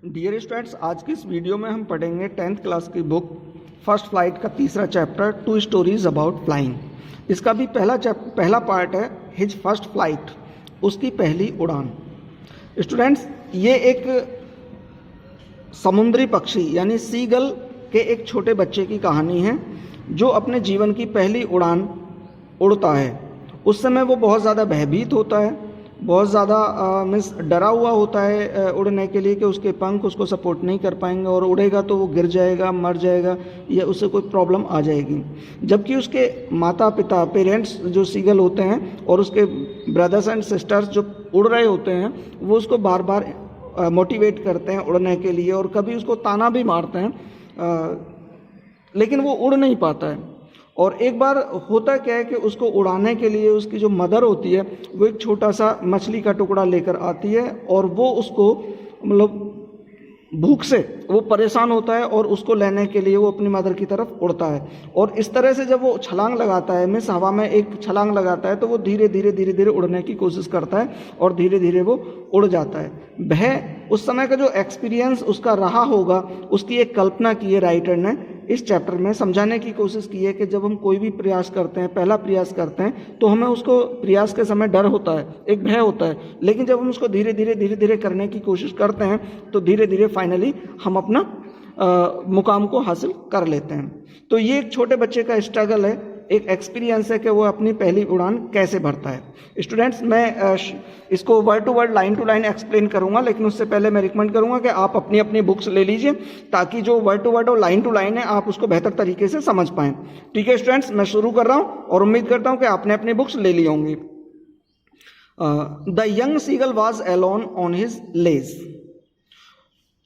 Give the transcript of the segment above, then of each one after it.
Dear students, आज की इस वीडियो में हम पढ़ेंगे 10th क्लास की बुक फर्स्ट फ्लाइट का तीसरा chapter two stories about flying. इसका भी पहला पार्ट है हिज फर्स्ट फ्लाइट, उसकी पहली उड़ान। स्टूडेंट्स, ये एक समुद्री पक्षी यानी सीगल के एक छोटे बच्चे की कहानी है जो अपने जीवन की पहली उड़ान उड़ता है। उस समय वो बहुत ज़्यादा भयभीत होता है, बहुत ज़्यादा डरा हुआ होता है उड़ने के लिए कि उसके पंख उसको सपोर्ट नहीं कर पाएंगे और उड़ेगा तो वो गिर जाएगा, मर जाएगा या उससे कोई प्रॉब्लम आ जाएगी। जबकि उसके माता पिता पेरेंट्स जो सीगल होते हैं और उसके ब्रदर्स एंड सिस्टर्स जो उड़ रहे होते हैं वो उसको बार बार मोटिवेट करते हैं उड़ने के लिए और कभी उसको ताना भी मारते हैं, लेकिन वो उड़ नहीं पाता है। और एक बार होता क्या है कि उसको उड़ाने के लिए उसकी जो मदर होती है वो एक छोटा सा मछली का टुकड़ा लेकर आती है और वो उसको मतलब भूख से वो परेशान होता है और उसको लेने के लिए वो अपनी मदर की तरफ उड़ता है। और इस तरह से जब वो छलांग लगाता है, मिस हवा में एक छलांग लगाता है, तो वो धीरे धीरे उड़ने की कोशिश करता है और धीरे धीरे वो उड़ जाता है। वह उस समय का जो एक्सपीरियंस उसका रहा होगा उसकी एक कल्पना की है राइटर ने इस चैप्टर में, समझाने की कोशिश की है कि जब हम कोई भी प्रयास करते हैं, पहला प्रयास करते हैं, तो हमें उसको प्रयास के समय डर होता है, एक भय होता है, लेकिन जब हम उसको धीरे धीरे करने की कोशिश करते हैं तो धीरे धीरे फाइनली हम अपना मुकाम को हासिल कर लेते हैं। तो ये एक छोटे बच्चे का स्ट्रगल है, एक एक्सपीरियंस है कि वो अपनी पहली उड़ान कैसे भरता है। स्टूडेंट्स, मैं इसको word to word, line to line explain करूंगा, लेकिन उससे पहले मैं रिकमेंड करूंगा कि आप अपनी अपनी बुक्स ले लीजिए ताकि जो वर्ड टू वर्ड और लाइन टू लाइन है आप उसको बेहतर तरीके से समझ पाएं। ठीक है स्टूडेंट्स, मैं शुरू कर रहा हूं और उम्मीद करता हूं कि आपने अपनी बुक्स ले ली होंगी। The young seagull was alone on his ledge.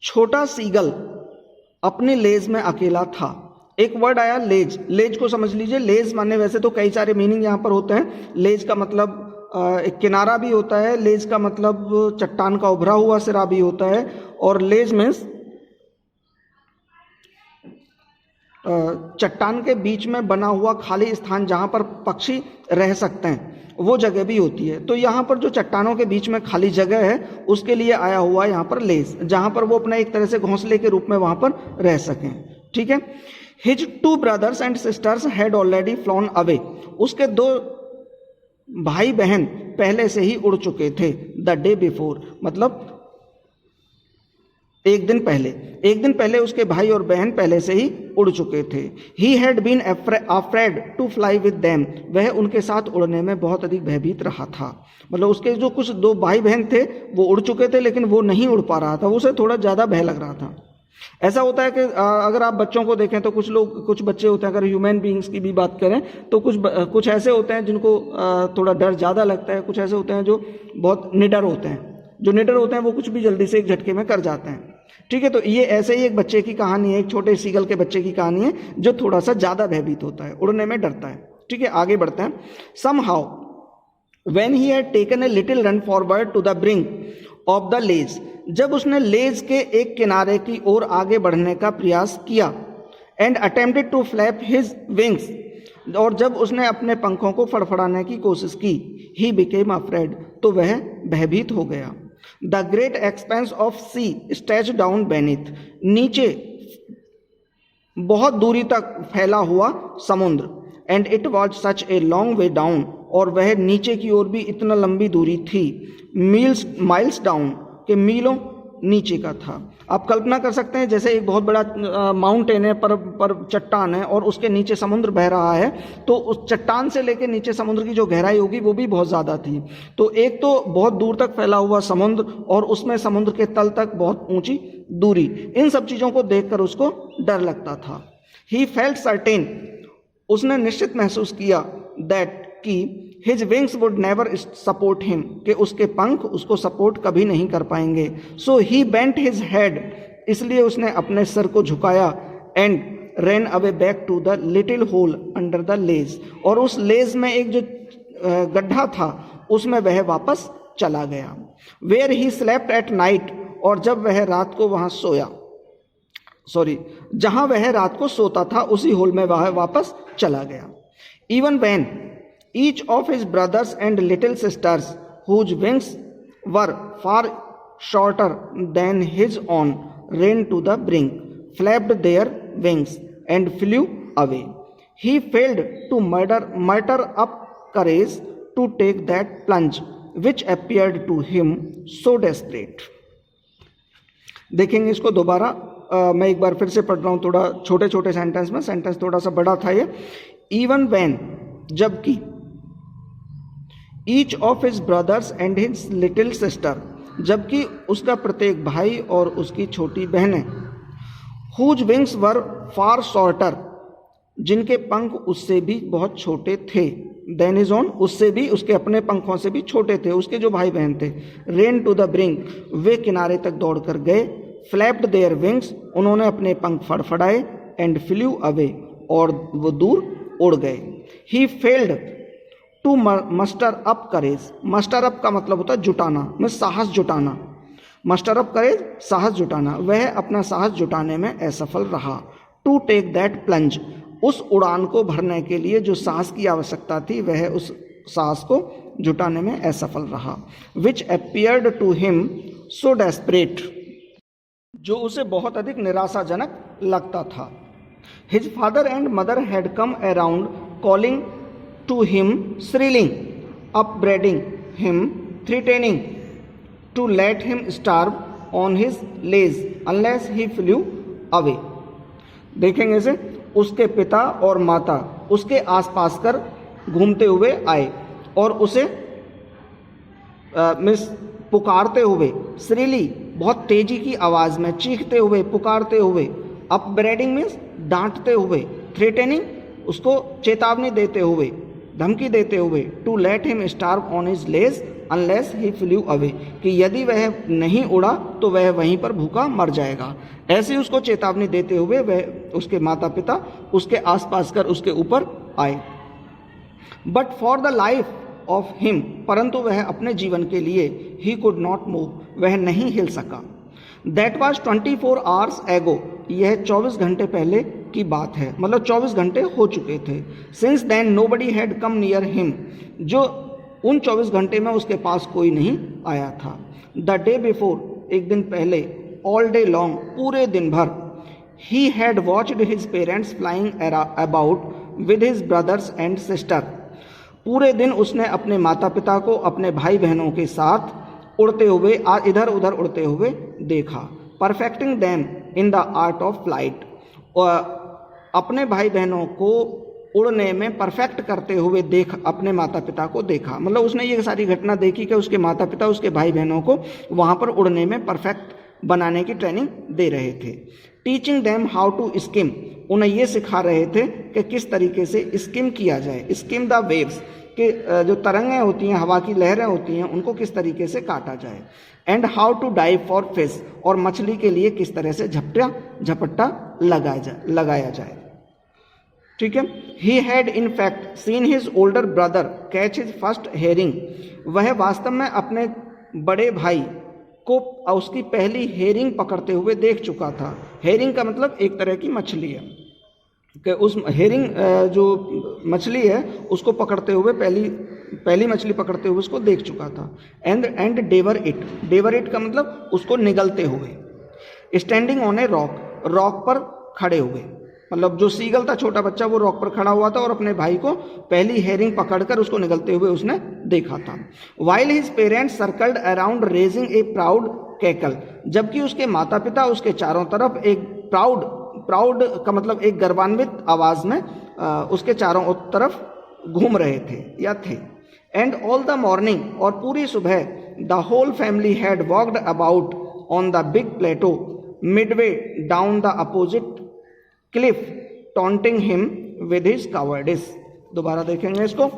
छोटा सीगल अपने लेज में अकेला था। एक वर्ड आया लेज, लेज को समझ लीजिए। लेज माने वैसे तो कई सारे मीनिंग यहाँ पर होते हैं। लेज का मतलब एक किनारा भी होता है, लेज का मतलब चट्टान का उभरा हुआ सिरा भी होता है, और लेज मीन्स चट्टान के बीच में बना हुआ खाली स्थान जहाँ पर पक्षी रह सकते हैं वो जगह भी होती है। तो यहाँ पर जो चट्टानों के बीच में खाली जगह है उसके लिए आया हुआ यहाँ पर लेज, जहाँ पर वो अपना एक तरह से घोंसले के रूप में वहाँ पर रह सकें। ठीक है। His two brothers and sisters had already flown away. उसके दो भाई बहन पहले से ही उड़ चुके थे। The day before, मतलब एक दिन पहले उसके भाई और बहन पहले से ही उड़ चुके थे। He had been afraid to fly with them. वह उनके साथ उड़ने में बहुत अधिक भयभीत रहा था। मतलब उसके जो कुछ दो भाई बहन थे वो उड़ चुके थे लेकिन वो नहीं उड़ पा रहा था, उसे थोड़ा ज़्यादा भय लग रहा था। ऐसा होता है कि अगर आप बच्चों को देखें तो कुछ बच्चे होते हैं, अगर ह्यूमन बीइंग्स की भी बात करें तो कुछ ऐसे होते हैं जिनको थोड़ा डर ज़्यादा लगता है, कुछ ऐसे होते हैं जो बहुत निडर होते हैं। जो निडर होते हैं वो कुछ भी जल्दी से एक झटके में कर जाते हैं। ठीक है, तो ये ऐसे ही एक बच्चे की कहानी है, एक छोटे सीगल के बच्चे की कहानी है जो थोड़ा सा ज़्यादा भयभीत होता है, उड़ने में डरता है। ठीक है, आगे बढ़ते हैं। Somehow, when he had taken a little run forward to the brink of the ledge, जब उसने लेज के एक किनारे की ओर आगे बढ़ने का प्रयास किया, and attempted to flap his wings, और जब उसने अपने पंखों को फड़फड़ाने की कोशिश की, ही बिकेम अफ्रेड, तो वह भयभीत हो गया। The great expanse of sea stretch down beneath, नीचे बहुत दूरी तक फैला हुआ समुद्र, and it was such a long way down, और वह नीचे की ओर भी इतना लंबी दूरी थी, माइल्स डाउन, के मीलों नीचे का था। आप कल्पना कर सकते हैं जैसे एक बहुत बड़ा माउंटेन है, पर चट्टान है और उसके नीचे समुद्र बह रहा है, तो उस चट्टान से लेकर नीचे समुद्र की जो गहराई होगी वो भी बहुत ज़्यादा थी। तो एक तो बहुत दूर तक फैला हुआ समुद्र और उसमें समुद्र के तल तक बहुत ऊंची दूरी, इन सब चीज़ों को देखकर उसको डर लगता था। ही फेल्ट सर्टेन, उसने निश्चित महसूस किया, दैट कि his wings would never support him, कि उसके पंख उसको सपोर्ट कभी नहीं कर पाएंगे। So he bent his head, इसलिए उसने अपने सर को झुकाया, and ran away back to the little hole under the ledge, और उस लेज में एक जो गड्ढा था उसमें वह वापस चला गया। Where he slept at night, और जब वह रात को वहाँ सोया, जहाँ वह रात को सोता था उसी होल में वह वापस चला गया। Even when each of his brothers and little sisters whose wings were far shorter than his own, ran to the brink, flapped their wings, and flew away. He failed to muster up courage to take that plunge, which appeared to him so desperate. देखेंगे इसको दोबारा। मैं एक बार फिर से पढ़ रहा हूँ, थोड़ा छोटे छोटे सेंटेंस में, सेंटेंस थोड़ा सा बड़ा था ये। इवन वैन, जबकि, each of his brothers and his little sister, जबकि उसका प्रत्येक भाई और उसकी छोटी बहनें, हुज विंग्स वर फार शॉर्टर, जिनके पंख उससे भी बहुत छोटे थे, देन इज ऑन, उससे भी, उसके अपने पंखों से भी छोटे थे, उसके जो भाई बहन थे। रेन टू द ब्रिंक, वे किनारे तक दौड़कर गए। फ्लैप्ड देयर विंग्स, उन्होंने अपने पंख फड़फड़ाए। एंड फ्लू अवे, और वो दूर उड़ गए। He failed to muster up courage, muster up का मतलब होता है जुटाना, में साहस जुटाना, मस्टर अप करेज साहस जुटाना, वह अपना साहस जुटाने में असफल रहा। टू टेक दैट प्लंज, उस उड़ान को भरने के लिए जो साहस की आवश्यकता थी, वह उस साहस को जुटाने में असफल रहा। Which appeared to him so desperate, जो उसे बहुत अधिक निराशाजनक लगता था। His father and mother had come around calling to him, shrilling, upbraiding him, threatening to let him starve on his ledge unless he flew away. देखेंगे इसे, उसके पिता और माता उसके आसपास कर घूमते हुए आए और उसे पुकारते हुए, श्रीली बहुत तेजी की आवाज़ में, चीखते हुए, पुकारते हुए, अपब्रेडिंग मीन्स डांटते हुए, थ्रेटनिंग उसको चेतावनी देते हुए, धमकी देते हुए, to let him starve on his ledge unless he flew away, कि यदि वह नहीं उड़ा तो वह वहीं पर भूखा मर जाएगा। ऐसे ही उसको चेतावनी देते हुए वह, उसके माता पिता उसके आसपास कर उसके ऊपर आए। But for the life of him, परंतु वह अपने जीवन के लिए, ही कुड नॉट मूव, वह नहीं हिल सका। दैट वॉज 24 आवर्स एगो, यह 24 घंटे पहले की बात है, मतलब 24 घंटे हो चुके थे। Since then nobody had come near him, जो उन 24 घंटे में उसके पास कोई नहीं आया था। द डे बिफोर, एक दिन पहले, ऑल डे लॉन्ग, पूरे दिन भर, he had watched his parents flying about with his brothers and sister, पूरे दिन उसने अपने माता पिता को अपने भाई बहनों के साथ उड़ते हुए, इधर उधर उड़ते हुए देखा। Perfecting them in the art of flight, अपने भाई बहनों को उड़ने में परफेक्ट करते हुए अपने माता पिता को देखा, मतलब उसने ये सारी घटना देखी कि उसके माता पिता उसके भाई बहनों को वहाँ पर उड़ने में परफेक्ट बनाने की ट्रेनिंग दे रहे थे। Teaching them how to skim, उन्हें ये सिखा रहे थे कि किस तरीके से स्किम किया जाए, स्किम द वेव्स, कि जो तरंगें होती हैं, हवा की लहरें होती हैं, उनको किस तरीके से काटा जाए। And how to dive for fish, और मछली के लिए किस तरह से झपट्टा लगाया जाए। ठीक है। He had in fact seen his older brother catch his first herring, वह वास्तव में अपने बड़े भाई को उसकी पहली हेरिंग पकड़ते हुए देख चुका था। हेरिंग का मतलब एक तरह की मछली है, कि उस हेरिंग जो मछली है उसको पकड़ते हुए, पहली मछली पकड़ते हुए उसको देख चुका था। एंड डेवर इट का मतलब उसको निगलते हुए। Standing on a rock, rock पर खड़े हुए, मतलब जो सीगल था छोटा बच्चा, वो रॉक पर खड़ा हुआ था और अपने भाई को पहली हेरिंग पकड़कर उसको निगलते हुए उसने देखा था। While his parents circled around raising ए प्राउड कैकल, जबकि उसके माता पिता उसके चारों तरफ एक प्राउड का मतलब एक गर्वान्वित आवाज में उसके चारों तरफ घूम रहे थे या थे। एंड ऑल द मॉर्निंग, और पूरी सुबह, the whole family had walked about on the big plateau midway down the opposite cliff taunting him with his cowardice. दोबारा देखेंगे इसको।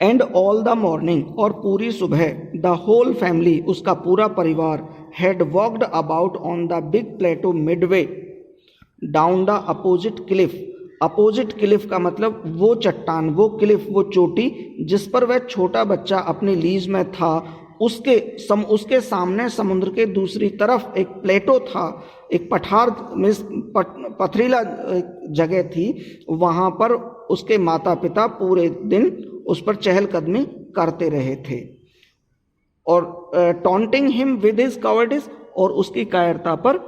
एंड ऑल द मॉर्निंग, और पूरी सुबह, द होल फैमिली, उसका पूरा परिवार, had walked about on the big plateau midway down the opposite cliff. Opposite cliff का मतलब वो चट्टान, वो क्लिफ, वो चोटी जिस पर वह छोटा बच्चा अपनी लीज में था, उसके सामने समुद्र के दूसरी तरफ एक प्लेटो था, एक पठार में पथरीला जगह थी। वहाँ पर उसके माता पिता पूरे दिन उस पर चहलकदमी करते रहे थे। और taunting him with his cowardice, और उसकी कायरता पर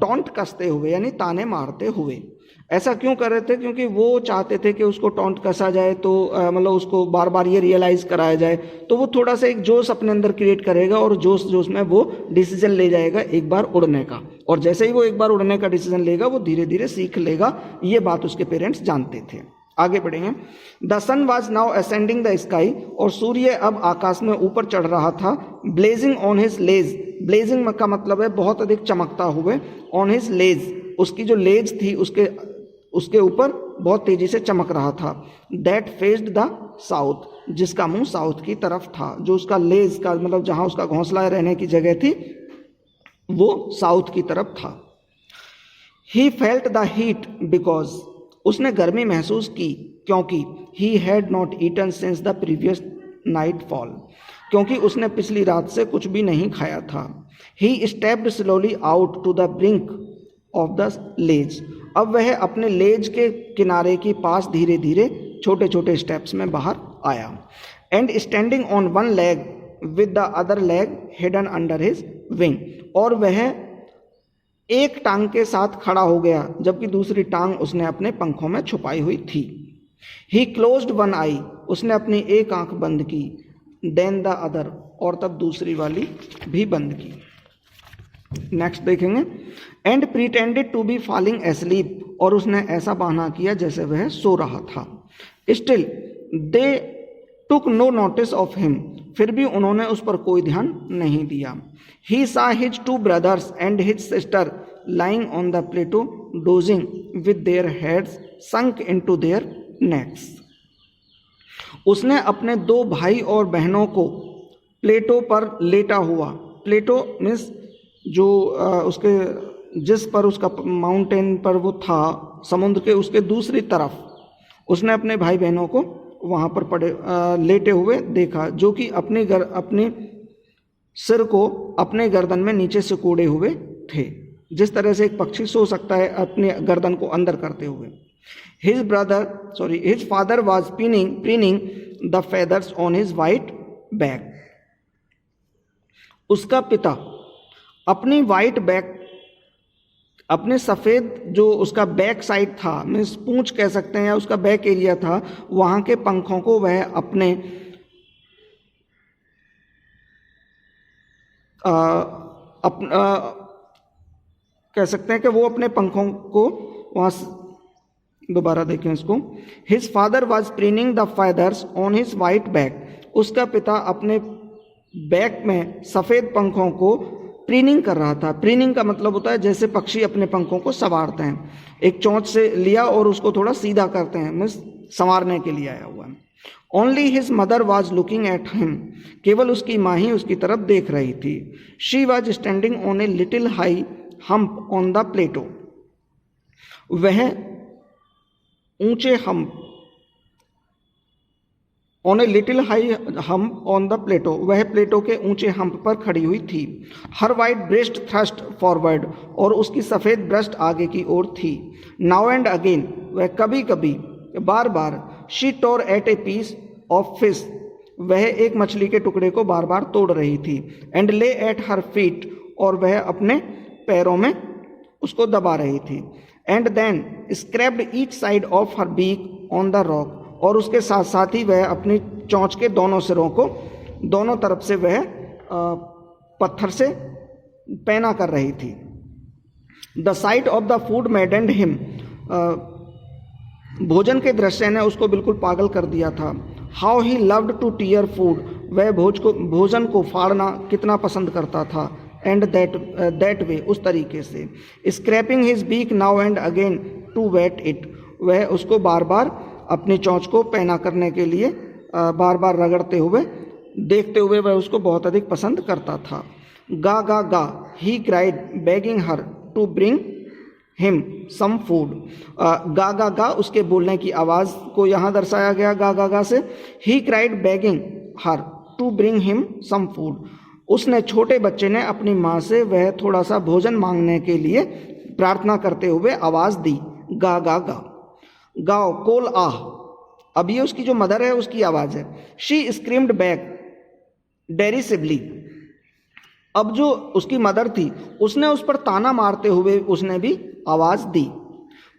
टॉन्ट कसते हुए यानी ताने मारते हुए। ऐसा क्यों कर रहे थे? क्योंकि वो चाहते थे कि उसको टॉन्ट कसा जाए तो मतलब उसको बार बार ये रियलाइज कराया जाए, तो वो थोड़ा सा एक जोश अपने अंदर क्रिएट करेगा और जोश जोश में वो डिसीजन ले जाएगा एक बार उड़ने का, और जैसे ही वो एक बार उड़ने का डिसीजन लेगा वो धीरे धीरे सीख लेगा। ये बात उसके पेरेंट्स जानते थे। आगे बढ़ेंगे। The sun was now ascending the sky, और सूर्य अब आकाश में ऊपर चढ़ रहा था। Blazing on his ledge, blazing का मतलब है बहुत अधिक चमकता हुए, ऑन हिज लेज, उसकी जो लेज थी उसके ऊपर बहुत तेजी से चमक रहा था। दैट फेस्ड द साउथ, जिसका मुंह साउथ की तरफ था, जो उसका लेज का मतलब जहां उसका घोंसला रहने की जगह थी वो साउथ की तरफ था। He felt the heat because, उसने गर्मी महसूस की क्योंकि he had not eaten since the previous nightfall, क्योंकि उसने पिछली रात से कुछ भी नहीं खाया था। He stepped slowly out to the brink of the ledge, अब वह अपने लेज के किनारे के पास धीरे धीरे छोटे छोटे स्टेप्स में बाहर आया। And standing on one leg with the other leg hidden under his wing, और वह एक टांग के साथ खड़ा हो गया जबकि दूसरी टांग उसने अपने पंखों में छुपाई हुई थी। ही क्लोज्ड वन आई, उसने अपनी एक आंख बंद की। देन द अदर, और तब दूसरी वाली भी बंद की। नेक्स्ट देखेंगे। And pretended to be falling asleep, और उसने ऐसा बहाना किया जैसे वह सो रहा था। Still they took no notice of him, फिर भी उन्होंने उस पर कोई ध्यान नहीं दिया। He saw his two brothers and his sister lying on the plateau dozing with their heads sunk into their necks, उसने अपने दो भाई और बहनों को प्लेटो पर लेटा हुआ, प्लेटो मीन्स जो उसके जिस पर उसका माउंटेन पर वो था समुद्र के उसके दूसरी तरफ, उसने अपने भाई बहनों को वहाँ पर पड़े लेटे हुए देखा, जो कि अपने सिर को अपने गर्दन में नीचे सिकोड़े हुए थे, जिस तरह से एक पक्षी सो सकता है अपने गर्दन को अंदर करते हुए। His father was preening the feathers on his white back, उसका पिता अपनी वाइट बैक, अपने सफ़ेद जो उसका बैक साइड था, मीन्स पूंछ कह सकते हैं या उसका बैक एरिया था, वहाँ के पंखों को वह अपने कह सकते हैं कि वो अपने पंखों को वहाँ, दोबारा देखें इसको। His father was preening the feathers on his white back, उसका पिता अपने बैक में सफ़ेद पंखों को प्रीनिंग कर रहा था। प्रीनिंग का मतलब होता है जैसे पक्षी अपने पंखों को संवारते हैं, एक चोंच से लिया और उसको थोड़ा सीधा करते हैं, मीन्स संवारने के लिए आया हुआ है। Only his mother was looking at him, केवल उसकी माँ ही उसकी तरफ देख रही थी। She was standing on a little high hump on the plateau, वह ऊंचे hump, on a little high hump on the plateau, वह प्लेटो के ऊंचे हम्प पर खड़ी हुई थी। Her white breast thrust forward, और उसकी सफ़ेद ब्रेस्ट आगे की ओर थी। नाउ एंड अगेन, वह कभी कभी बार बार। She tore at a piece of fish, वह एक मछली के टुकड़े को बार बार तोड़ रही थी। एंड ले एट हर फीट, और वह अपने पैरों में उसको दबा रही थी। And then scraped each side of her beak on the rock, और उसके साथ साथ ही वह अपनी चोंच के दोनों सिरों को दोनों तरफ से वह पत्थर से पैना कर रही थी। The site of the food मैडेंड him, भोजन के दृश्य ने उसको बिल्कुल पागल कर दिया था। How he loved to tear food, वह भोजन को फाड़ना कितना पसंद करता था। एंड दैट वे, उस तरीके से। Scraping his beak now and again to whet it, वह उसको बार बार अपनी चोंच को पैना करने के लिए बार बार रगड़ते हुए देखते हुए वह उसको बहुत अधिक पसंद करता था। Ga ga ga, he cried begging her to bring him some food, ga ga गा उसके बोलने की आवाज़ को यहाँ दर्शाया गया गा गा गा से। He cried begging her to bring him some food, उसने छोटे बच्चे ने अपनी माँ से वह थोड़ा सा भोजन मांगने के लिए प्रार्थना करते हुए आवाज़ दी, गा गा गा। गाओ कोल आह, अब ये उसकी जो मदर है उसकी आवाज़ है। She screamed back, derisively. अब जो उसकी मदर थी उसने उस पर ताना मारते हुए उसने भी आवाज दी।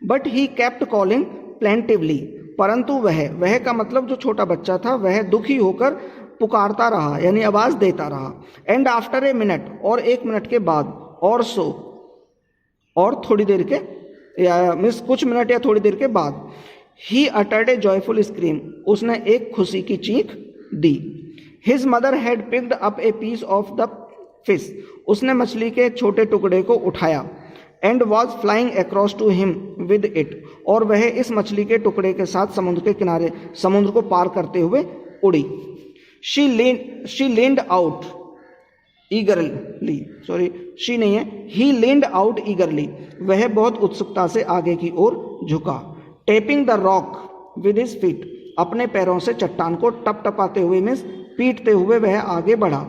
But he kept calling plaintively, परंतु वह का मतलब जो छोटा बच्चा था वह दुखी होकर पुकारता रहा, यानी आवाज देता रहा। एंड आफ्टर ए मिनट, और 1 मिनट के बाद, और सो, और थोड़ी देर के, या मीन्स कुछ मिनट या थोड़ी देर के बाद, he uttered a joyful scream, उसने एक खुशी की चीख दी। His mother had picked up a piece of the fish, उसने मछली के छोटे टुकड़े को उठाया। And was flying across to him with it, और वह इस मछली के टुकड़े के साथ समुद्र के किनारे, समुद्र को पार करते हुए उड़ी। She leaned out ईगरली, sorry she नहीं है, ही लीन्ड आउट ईगरली, वह बहुत उत्सुकता से आगे की ओर झुका। Tapping the rock with his feet, अपने पैरों से चट्टान को टपटपाते हुए, मीन्स पीटते हुए वह आगे बढ़ा।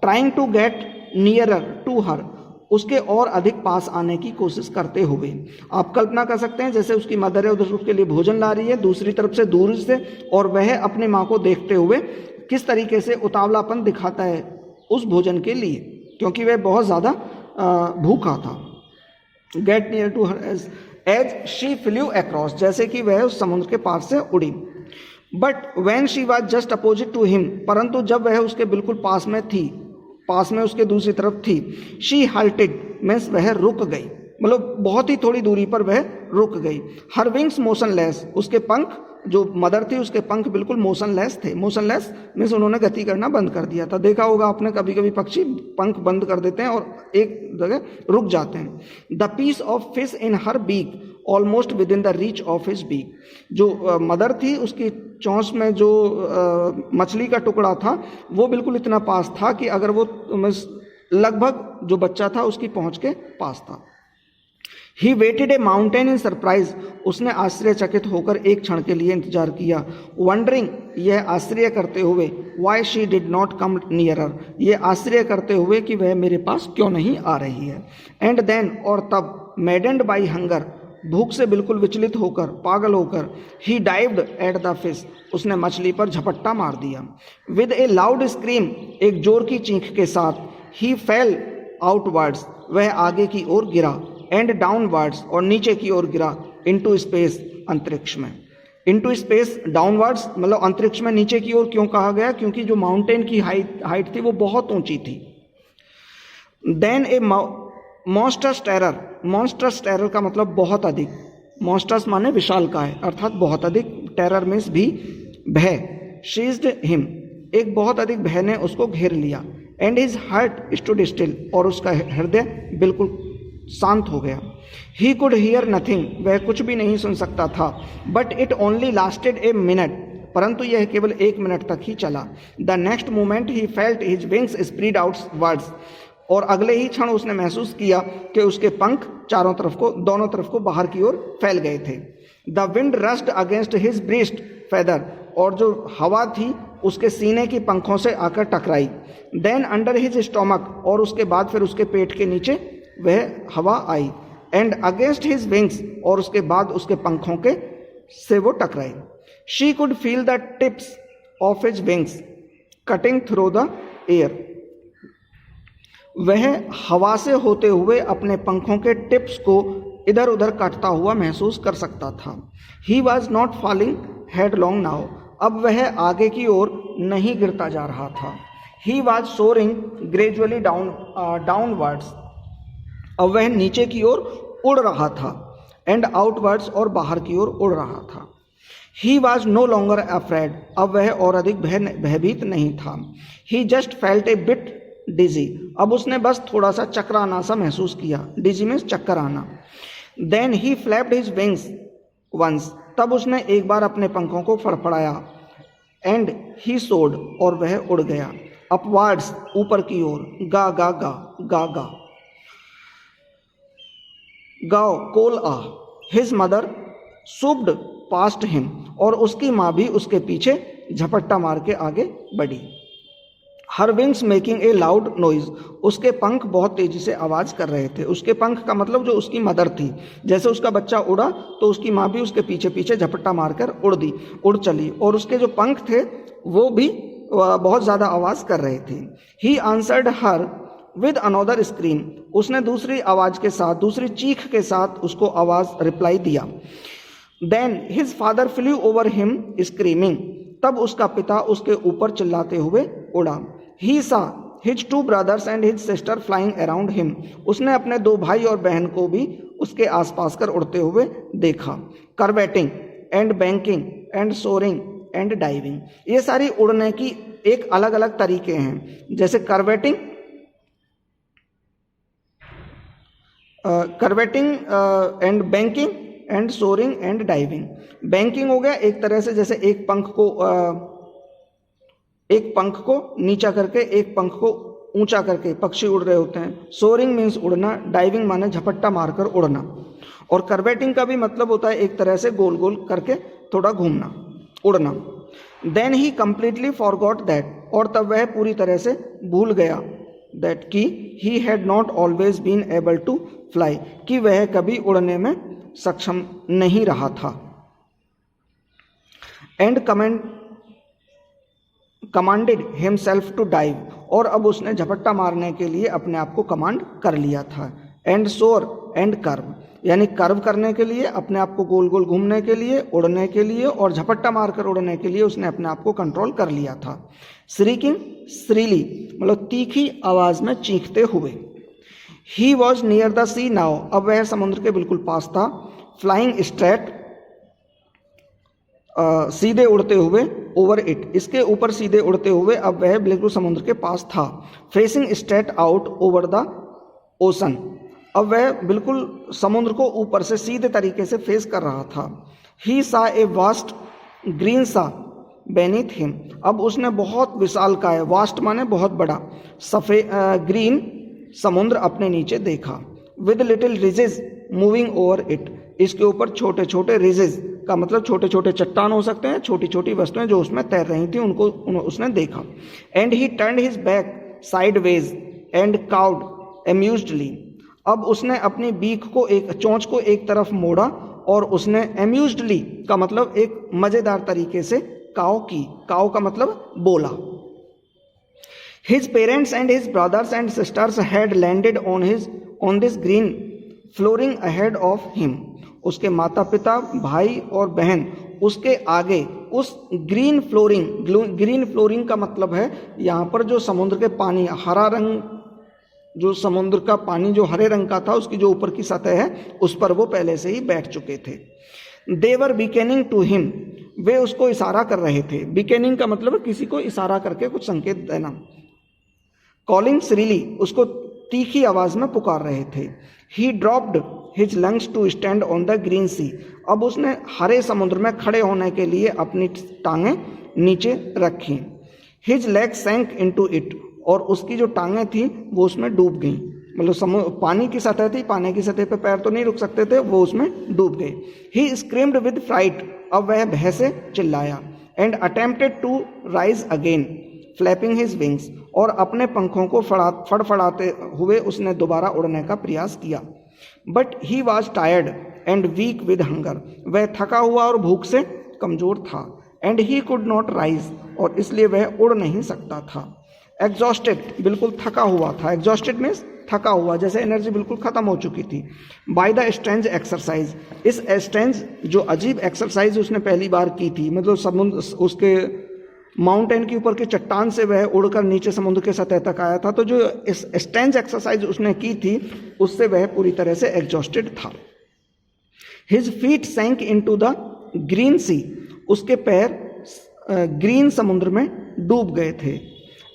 Trying to get nearer to her, उसके और अधिक पास आने की कोशिश करते हुए। आप कल्पना कर सकते हैं जैसे उसकी मदर है उधर उसके लिए भोजन ला रही है दूसरी तरफ से, दूर से, और वह अपनी माँ को देखते हुए किस तरीके से उतावलापन दिखाता है उस भोजन के लिए, क्योंकि वह बहुत ज़्यादा भूखा था। Get near to her as she flew across, जैसे कि वह उस समुद्र के पार से उड़ी। But when she was just opposite to him, परंतु जब वह उसके बिल्कुल पास में थी, पास में उसके दूसरी तरफ थी, शी हाल्टेड, मीन्स वह रुक गई, मतलब बहुत ही थोड़ी दूरी पर वह रुक गई। हर विंग्स मोशनलेस, उसके पंख, जो मदर थी उसके पंख बिल्कुल मोशनलेस थे। मोशनलेस मीन्स उन्होंने गति करना बंद कर दिया था। देखा होगा आपने, कभी कभी पक्षी पंख बंद कर देते हैं और एक जगह रुक जाते हैं। The piece of fish in her beak almost within the reach of his beak, जो मदर थी उसकी चोंच में जो मछली का टुकड़ा था वो बिल्कुल इतना पास था कि अगर वो लगभग जो बच्चा था उसकी पहुंच के पास था। He waited A mountain in surprise, उसने आश्चर्यचकित होकर एक क्षण के लिए इंतजार किया। वंडरिंग, यह आश्चर्य करते हुए, why she did not come nearer, यह आश्चर्य करते हुए कि वह मेरे पास क्यों नहीं आ रही है। एंड देन, और तब, मेडेंड बाई हंगर, भूख से बिल्कुल विचलित होकर, पागल होकर, ही डाइव्ड एट द फिश, उसने मछली पर झपट्टा मार दिया। विद ए लाउड स्क्रीम, एक जोर की चीख के साथ, ही फेल आउटवर्ड्स, वह आगे की ओर गिरा। एंड डाउनवर्ड्स, और नीचे की ओर गिरा। इनटू स्पेस, अंतरिक्ष में। इनटू स्पेस, डाउनवर्ड्स मतलब अंतरिक्ष में नीचे की ओर क्यों कहा गया, क्योंकि जो माउंटेन की हाइट थी वो बहुत ऊंची थी। देन ए मॉन्स्टर्स टेरर, मॉन्स्टर्स टेरर का मतलब बहुत अधिक, मॉन्स्टर्स माने विशाल का है, अर्थात बहुत अधिक, टेरर मीन्स भी भय। शीज्ड हिम, एक बहुत अधिक भय ने उसको घेर लिया। And his heart stood still, और उसका हृदय बिल्कुल शांत हो गया। ही कुड हियर नथिंग, वह कुछ भी नहीं सुन सकता था। But it only lasted a minute, परंतु यह केवल 1 मिनट तक ही चला। The next moment he felt his wings spread outwards, और अगले ही क्षण उसने महसूस किया कि उसके पंख चारों तरफ को, दोनों तरफ को बाहर की ओर फैल गए थे। The wind rushed against his breast feather, और जो हवा थी उसके सीने की पंखों से आकर टकराई। देन अंडर हिज स्टोमक, और उसके बाद फिर उसके पेट के नीचे वह हवा आई। एंड अगेंस्ट हिज विंग्स, और उसके बाद उसके पंखों के से वो टकराई। She could feel the tips of his wings cutting through the air, वह हवा से होते हुए अपने पंखों के टिप्स को इधर उधर काटता हुआ महसूस कर सकता था। He was not falling headlong now, अब वह आगे की ओर नहीं गिरता जा रहा था। He was soaring gradually downwards, अब वह नीचे की ओर उड़ रहा था। एंड आउटवर्ड्स, और बाहर की ओर उड़ रहा था। He was no longer afraid, अब वह और अधिक भयभीत नहीं था। He just felt a bit dizzy, अब उसने बस थोड़ा सा चक्राना सा महसूस किया। डिजी मीन्स चक्कर आना। Then he flapped his wings once, तब उसने एक बार अपने पंखों को फड़फड़ाया। एंड ही सोड, और वह उड़ गया। अपवर्ड्स, ऊपर की ओर। गा गा गा गा गा, गाओ कोल आ। हिज मदर सूप्ड पास्ट हिम, और उसकी माँ भी उसके पीछे झपट्टा मार के आगे बढ़ी। हर wings making a loud noise, उसके पंख बहुत तेजी से आवाज कर रहे थे। उसके पंख का मतलब जो उसकी मदर थी, जैसे उसका बच्चा उड़ा तो उसकी माँ भी उसके पीछे पीछे झपट्टा मारकर उड़ चली, और उसके जो पंख थे वो भी बहुत ज़्यादा आवाज़ कर रहे थे। He answered her with another scream, उसने दूसरी आवाज़ के साथ, दूसरी चीख के साथ उसको आवाज़ रिप्लाई दिया। Then his father flew over him screaming, तब उसका पिता उसके ऊपर चिल्लाते हुए उड़ा। He saw his two brothers and his sister flying around him, उसने अपने दो भाई और बहन को भी उसके आसपास कर उड़ते हुए देखा। Curveting and banking and soaring and diving, ये सारी उड़ने की एक अलग अलग तरीके हैं। जैसे curveting and banking and soaring and diving. Banking हो गया एक तरह से जैसे एक पंख को नीचा करके एक पंख को ऊंचा करके पक्षी उड़ रहे होते हैं। सोरिंग मीन्स उड़ना, डाइविंग माने झपट्टा मारकर उड़ना, और करवेटिंग का भी मतलब होता है एक तरह से गोल गोल करके थोड़ा घूमना, उड़ना। Then he completely forgot that, और तब वह पूरी तरह से भूल गया दैट कि he had not always been able to fly, कि वह कभी उड़ने में सक्षम नहीं रहा था। And commanded himself to dive, और अब उसने झपट्टा मारने के लिए अपने आप को कमांड कर लिया था। एंड सोर एंड कर्व, यानी कर्व करने के लिए, अपने आप को गोल गोल घूमने के लिए, उड़ने के लिए, और झपट्टा मारकर उड़ने के लिए उसने अपने आप को कंट्रोल कर लिया था। श्रीकिंग श्रीली, मतलब तीखी आवाज में चीखते हुए। He was near the sea now, अब वह समुद्र के बिल्कुल पास था। फ्लाइंग स्ट्रेट, सीधे उड़ते हुए, ओवर इट, इसके ऊपर सीधे उड़ते हुए अब वह बिल्कुल समुद्र के पास था। Facing straight out over the ocean, अब वह बिल्कुल समुद्र को ऊपर से सीधे तरीके से फेस कर रहा था। ही सा ए वास्ट ग्रीन सा बेनीथ हिम, अब उसने बहुत विशालकाय, वास्ट माने बहुत बड़ा, सफेद ग्रीन समुद्र अपने नीचे देखा। With little ridges moving over it, इसके ऊपर छोटे छोटे रिजेज का मतलब छोटे छोटे चट्टान हो सकते हैं, छोटी छोटी वस्तुएं जो उसमें तैर रही थी उनको उसने देखा। And he turned his back sideways and cawed amusedly, अब उसने अपनी बीक को, एक चोंच को एक तरफ मोड़ा और उसने अम्यूज्डली का मतलब एक मजेदार तरीके से काव की, काव का मतलब बोला। His parents and his brothers and sisters had landed on this green flooring ahead of him, उसके माता पिता, भाई और बहन उसके आगे उस ग्रीन फ्लोरिंग का मतलब है यहाँ पर जो समुद्र के पानी, हरा रंग, जो समुद्र का पानी जो हरे रंग का था, उसकी जो ऊपर की सतह है उस पर वो पहले से ही बैठ चुके थे। दे वर बिकेनिंग टू हिम, वे उसको इशारा कर रहे थे। बिकेनिंग का मतलब किसी को इशारा करके कुछ संकेत देना। कॉलिंग श्रीली, उसको तीखी आवाज में पुकार रहे थे। He dropped his lungs to stand on the green sea, अब उसने हरे समुद्र में खड़े होने के लिए अपनी टांगें नीचे रखी। हिज लेग सैंक इनटू इट, और उसकी जो टांगें थी वो उसमें डूब गईं, मतलब पानी की सतह थी, पानी की सतह पे पैर तो नहीं रुक सकते थे, वो उसमें डूब गए। ही स्क्रीम्ड विद फ्राइट, अब वह भय से चिल्लाया। And attempted to rise again flapping his wings, और अपने पंखों को फड़फड़ाते हुए उसने दोबारा उड़ने का प्रयास किया। But he was tired and weak with hunger, वह थका हुआ और भूख से कमजोर था। And he could not rise, और इसलिए वह उड़ नहीं सकता था। एग्जॉस्टेड, बिल्कुल थका हुआ था। एग्जॉस्टेड मीन्स थका हुआ, जैसे एनर्जी बिल्कुल खत्म हो चुकी थी। बाय द स्ट्रेंज एक्सरसाइज, इस स्ट्रेंज जो अजीब एक्सरसाइज उसने पहली बार की थी, मतलब समुद्र, उसके माउंटेन के ऊपर के चट्टान से वह उड़कर नीचे समुद्र के सतह तक आया था, तो जो इस स्ट्रेंज एक्सरसाइज उसने की थी उससे वह पूरी तरह से एग्जॉस्टेड था। His feet sank into the green sea, उसके पैर ग्रीन समुद्र में डूब गए थे।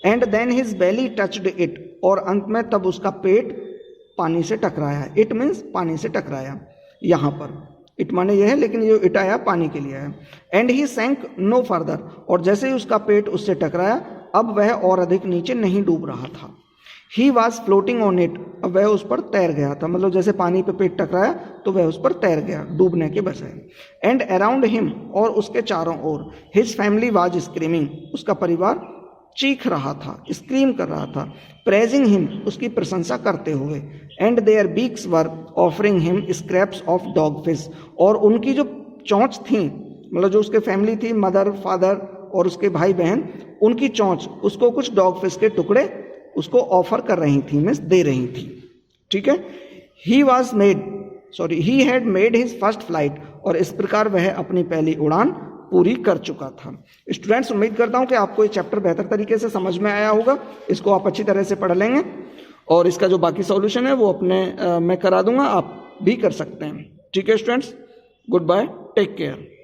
And then his belly touched it, और अंत में तब उसका पेट पानी से टकराया। इट मीन्स पानी से टकराया, यहाँ पर इट माने यह है, लेकिन ये इट आया पानी के लिए है। एंड ही सैंक नो फर्दर, और जैसे ही उसका पेट उससे टकराया अब वह और अधिक नीचे नहीं डूब रहा था। He was floating on it, अब वह उस पर तैर गया था, मतलब जैसे पानी पे पेट टकराया तो वह उस पर तैर गया डूबने के बजाय। एंड अराउंड हिम, और उसके चारों ओर, हिज फैमिली वॉज स्क्रीमिंग, उसका परिवार चीख रहा था, स्क्रीम कर रहा था। प्रेजिंग हिम, उसकी प्रशंसा करते हुए। And their beaks were offering him scraps of dogfish, और उनकी जो चोंच थी, मतलब जो उसके फैमिली थी, मदर, फादर और उसके भाई बहन उनकी चोंच उसको कुछ डॉग फिश के टुकड़े उसको ऑफर कर रही थी, मीन्स दे रही थी। ठीक है, he had made his first flight, और इस प्रकार वह अपनी पहली उड़ान पूरी कर चुका था। स्टूडेंट्स, उम्मीद करता हूं कि आपको ये चैप्टर बेहतर तरीके से समझ में आया होगा। इसको आप अच्छी तरह से पढ़ लेंगे और इसका जो बाकी सॉल्यूशन है वो मैं करा दूंगा, आप भी कर सकते हैं। ठीक है students, goodbye, take care.